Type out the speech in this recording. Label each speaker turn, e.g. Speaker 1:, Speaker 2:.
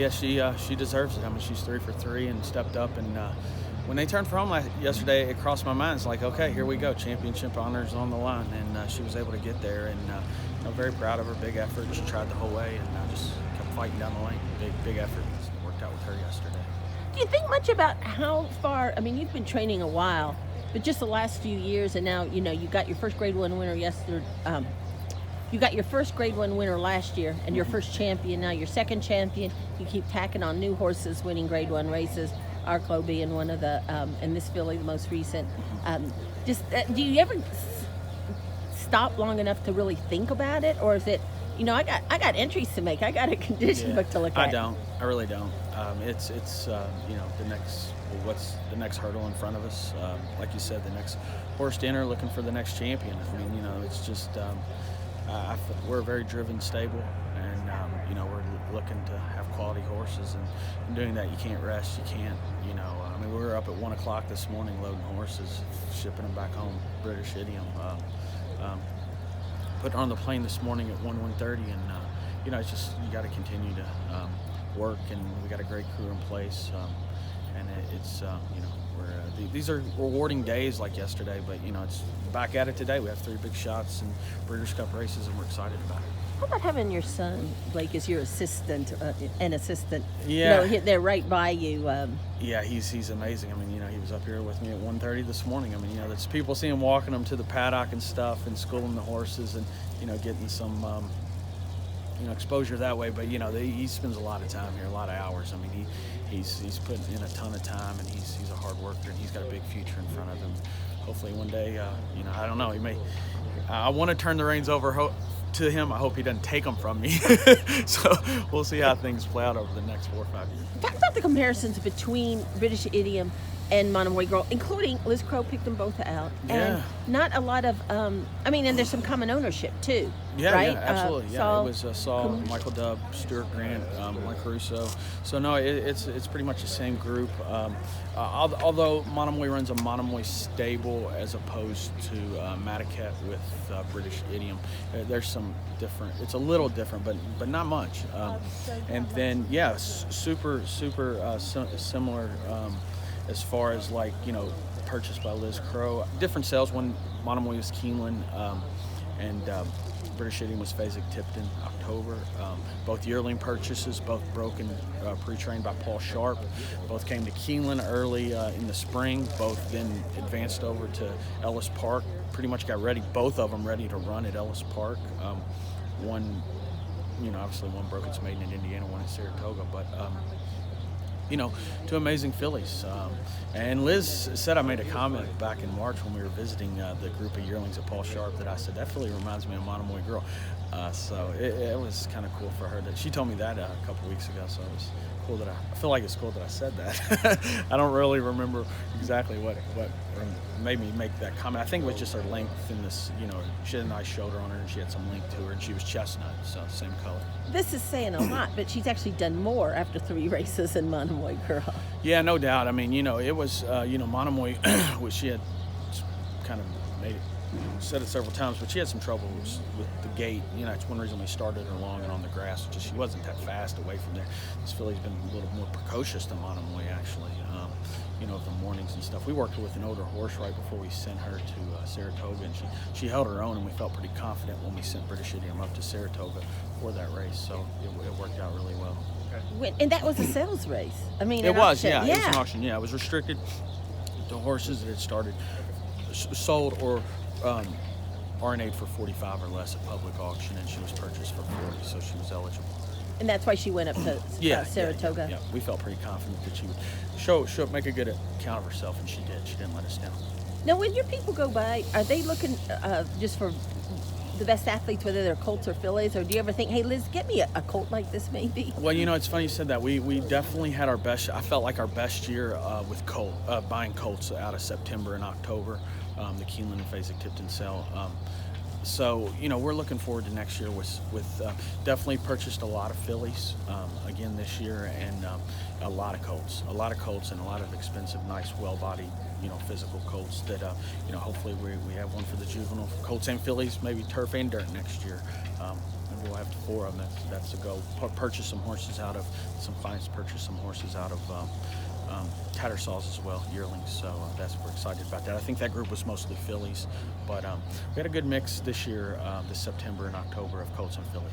Speaker 1: she deserves it. I mean, she's 3 for 3 and stepped up. And when they turned for home yesterday, it crossed my mind. It's like, okay, here we go. Championship honors on the line. And she was able to get there. And very proud of her. Big effort. She tried the whole way and just kept fighting down the lane. Big effort. It worked out with her yesterday.
Speaker 2: Do you think much about how far? I mean, you've been training a while, but just the last few years, and now you got your first Grade 1 winner yesterday. You got your first Grade 1 winner last year, and your first champion. Now your second champion. You keep tacking on new horses, winning Grade 1 races. Arklow being one of the, and this filly the most recent. Do you ever stop long enough to really think about it, or is it? I got entries to make. I got a condition book to look at.
Speaker 1: I don't. I really don't. It's the next. What's the next hurdle in front of us? Like you said, the next horse to enter, looking for the next champion. I mean, it's just we're a very driven stable, and we're looking to have quality horses, and doing that, you can't rest. You can't. I mean, we were up at 1 o'clock this morning loading horses, shipping them back home. British Idiom. Put on the plane this morning at 1:30, and it's just you got to continue to work, and we got a great crew in place, and these are rewarding days like yesterday, but it's back at it today. We have 3 big shots and Breeders Cup races, and we're excited about it.
Speaker 2: How about having your son Blake as your assistant, an assistant?
Speaker 1: Yeah,
Speaker 2: they're right by you.
Speaker 1: Yeah, he's amazing. I mean, he was up here with me at 1:30 this morning. I mean, there's people see him walking them to the paddock and stuff, and schooling the horses, and getting some exposure that way. But he spends a lot of time here, a lot of hours. I mean, he's putting in a ton of time, and he's a hard worker, and he's got a big future in front of him. Hopefully one day, I don't know, he may. I want to turn the reins over to him. I hope he doesn't take them from me. So we'll see how things play out over the next 4 or 5 years.
Speaker 2: Talk about the comparisons between British Idiom and Monomoy Girl, including Liz Crow picked them both out. And not a lot of, and there's some common ownership too.
Speaker 1: Yeah,
Speaker 2: right?
Speaker 1: yeah, absolutely. It was Saul, Michael Dubb, Stuart Grant, Mike Caruso. So no, it's pretty much the same group. Although Monomoy runs a Monomoy stable as opposed to Mataket with British Idiom. There's some different. It's a little different, but not much. And then super similar. As far as purchased by Liz Crow, different sales. One Monomoy was Keeneland, and British Idiom was Fasig-Tipton, October. Both yearling purchases, both broken, pre-trained by Paul Sharp. Both came to Keeneland early in the spring. Both then advanced over to Ellis Park. Pretty much got ready, both of them ready to run at Ellis Park. One, obviously one broke its maiden in Indiana, one in Saratoga, but. 2 amazing fillies. And Liz said, I made a comment back in March when we were visiting the group of yearlings at Paul Sharp that I said, that filly reminds me of Monomoy Girl. So it was kind of cool for her that she told me that a couple weeks ago. So it was cool that I feel like it's cool that I said that. I don't really remember exactly what made me make that comment. I think it was just her length and this, she had a nice shoulder on her and she had some length to her and she was chestnut, so same color.
Speaker 2: This is saying a lot, but she's actually done more after 3 races than Monomoy Girl.
Speaker 1: Yeah, no doubt. I mean, it was, Monomoy, she had kind of made it, said it several times, but she had some trouble with the gait. It's one reason we started her long and on the grass. Just she wasn't that fast away from there. This filly's been a little more precocious than Monomoy, actually. Of the mornings and stuff. We worked with an older horse right before we sent her to Saratoga, and she held her own, and we felt pretty confident when we sent British Idiom up to Saratoga for that race. So it worked out really well.
Speaker 2: And that was a sales race. I mean,
Speaker 1: it was, yeah. It was an auction. Yeah, it was restricted to horses that had started, sold or RNA'd for 45 or less at public auction, and she was purchased for 40, so she was eligible.
Speaker 2: And that's why she went up to Saratoga.
Speaker 1: Yeah, we felt pretty confident that she would show up, make a good account of herself, and she did. She didn't let us down.
Speaker 2: Now, when your people go by, are they looking just for the best athletes, whether they're colts or fillies, or do you ever think, hey, Liz, get me a colt like this, maybe?
Speaker 1: Well, it's funny you said that. We definitely had our best. I felt like our best year with buying colts out of September and October, the Keeneland and Fasig-Tipton sale. So, we're looking forward to next year with definitely purchased a lot of fillies again this year, and a lot of colts and a lot of expensive, nice, well-bodied, physical colts that, hopefully we have one for the juvenile colts and fillies, maybe turf and dirt next year. And we'll have 4 of them. That's to go purchase some horses out of, some clients purchase some horses out of Tattersalls as well, yearlings. So we're excited about that. I think that group was mostly fillies, but we had a good mix this year, this September and October, of colts and fillies.